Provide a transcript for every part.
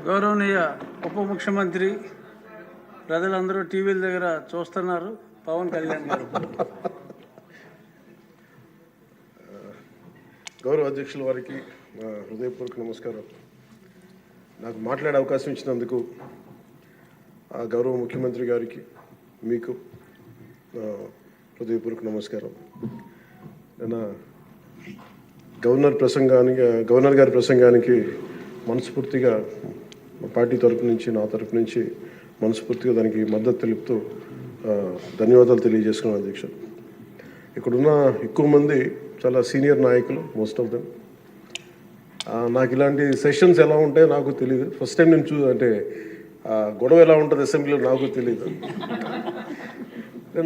గౌరవనీయ ఉప ముఖ్యమంత్రి ప్రజలందరూ టీవీల దగ్గర చూస్తున్నారు. పవన్ కళ్యాణ్ గారు గౌరవ అధ్యక్షుల వారికి హృదయపూర్వక నమస్కారం. నాకు మాట్లాడే అవకాశం ఇచ్చినందుకు గౌరవ ముఖ్యమంత్రి గారికి మీకు హృదయపూర్వక నమస్కారం. నేను గవర్నర్ గారి ప్రసంగానికి మనస్ఫూర్తిగా పార్టీ తరపు నుంచి నా తరపు నుంచి మనస్ఫూర్తిగా దానికి మద్దతు తెలుపుతూ ధన్యవాదాలు తెలియజేసుకున్నాను అధ్యక్షుడు. ఇక్కడున్న ఎక్కువ మంది చాలా సీనియర్ నాయకులు, మోస్ట్ ఆఫ్ దెమ్. నాకు ఇలాంటి సెషన్స్ ఎలా ఉంటాయో నాకు తెలియదు. ఫస్ట్ టైం నేను అంటే గొడవ ఎలా ఉంటుంది అసెంబ్లీలో నాకు తెలియదు.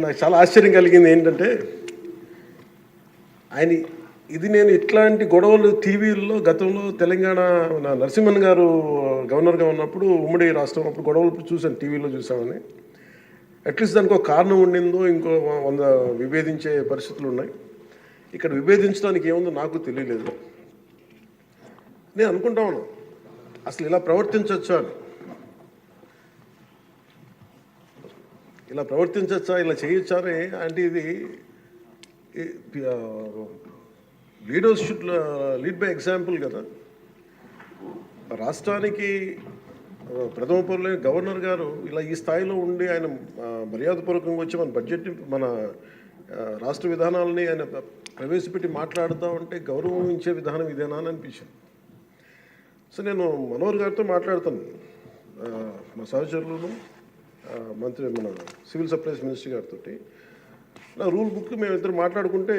నాకు చాలా ఆశ్చర్యం కలిగింది ఏంటంటే నేను ఇట్లాంటి గొడవలు టీవీల్లో గతంలో తెలంగాణ నరసింహన్ గారు గవర్నర్గా ఉన్నప్పుడు ఉమ్మడి రాష్ట్రం అప్పుడు గొడవలు చూశాను, టీవీలో చూసామని. అట్లీస్ట్ దానికి ఒక కారణం ఉండిందో ఇంకో 100 విభేదించే పరిస్థితులు ఉన్నాయి. ఇక్కడ విభేదించడానికి ఏముందో నాకు తెలియలేదు. నేను అనుకుంటా ఉన్నాను అసలు ఇలా ప్రవర్తించవచ్చా అని, ఇలా చేయొచ్చా అని. అంటే ఇది leaders should lead by example కదా. రాష్ట్రానికి ప్రథమ పౌరులైన గవర్నర్ గారు ఇలా ఈ స్థాయిలో ఉండి ఆయన మర్యాదపూర్వకంగా వచ్చి మన బడ్జెట్, మన రాష్ట్ర విధానాలని ఆయన ప్రవేశపెట్టి మాట్లాడుతూ ఉంటే గౌరవించే విధానం ఇదేనా అని అనిపించింది. సో నేను మనోహర్ గారితో మాట్లాడుతాను, మా సహచరులను మంత్రి, మన సివిల్ సప్లైస్ మినిస్టర్ గారితో. నా రూల్ బుక్ మేమిద్దరు మాట్లాడుకుంటే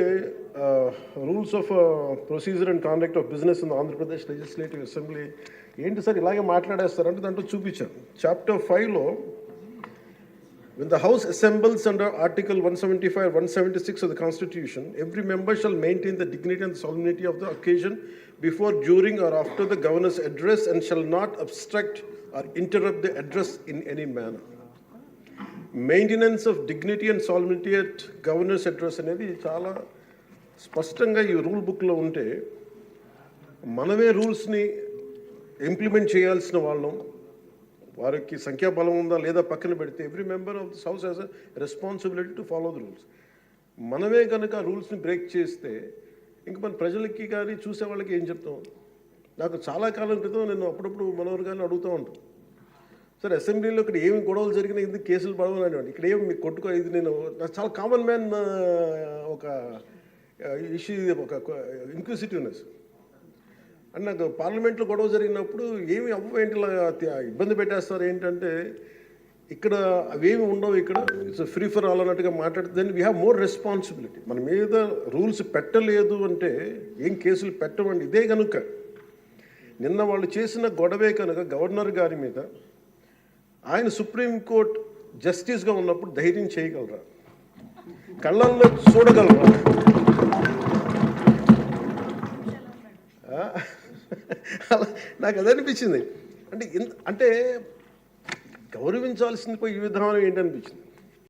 rules of procedure and conduct of business in Andhra Pradesh legislative assembly ఏంటి సార్ ఇలాగే మాట్లాడేస్తారంటే దాంట్లో చూపించాను. చాప్టర్ 5లో when the house assembles under article 175 176 of the constitution, every member shall maintain the dignity and solemnity of the occasion before, during or after the governor's address and shall not obstruct or interrupt the address in any manner. Maintenance of dignity and salinity at governors address అనేది చాలా స్పష్టంగా ఈ rule బుక్లో ఉంటే మనమే రూల్స్ని implement చేయాల్సిన వాళ్ళం. వారికి సంఖ్యాబలం ఉందా లేదా పక్కన పెడితే every member of this house has a responsibility to follow the rules. మనమే కనుక రూల్స్ని బ్రేక్ చేస్తే ఇంక మన ప్రజలకి కానీ చూసే వాళ్ళకి ఏం చెప్తాం. నాకు చాలా కాలం క్రితం నేను అప్పుడప్పుడు మనోహర్ గారిని అడుగుతూ ఉంటాను, సార్ అసెంబ్లీలో ఇక్కడ ఏమి గొడవలు జరిగినా ఎందుకు కేసులు పడవని. ఇక్కడ ఏమి మీకు కొట్టుకో, ఇది నాకు చాలా కామన్ మ్యాన్ ఒక ఇష్యూ, ఒక ఇన్క్విజిటివ్నెస్. అండ్ నాకు పార్లమెంట్లో గొడవ జరిగినప్పుడు ఏమి ఏంటి ఇబ్బంది పెట్టేస్తారు ఏంటంటే ఇక్కడ అవేమి ఉండవు, ఇక్కడ ఇట్స్ ఫ్రీ ఫర్ ఆల్ అన్నట్టుగా మాట్లాడితే then we have more responsibility. మన మీద రూల్స్ పెట్టలేదు అంటే ఏం కేసులు పెట్టమండి. ఇదే కనుక నిన్న వాళ్ళు చేసిన గొడవే కనుక గవర్నర్ గారి మీద ఆయన సుప్రీంకోర్టు జస్టిస్గా ఉన్నప్పుడు ధైర్యం చేయగలరా, కళ్ళల్లో చూడగలరా? నాకు అది అనిపించింది. అంటే గౌరవించాల్సింది పోయి ఈ విధానం ఏంటనిపించింది.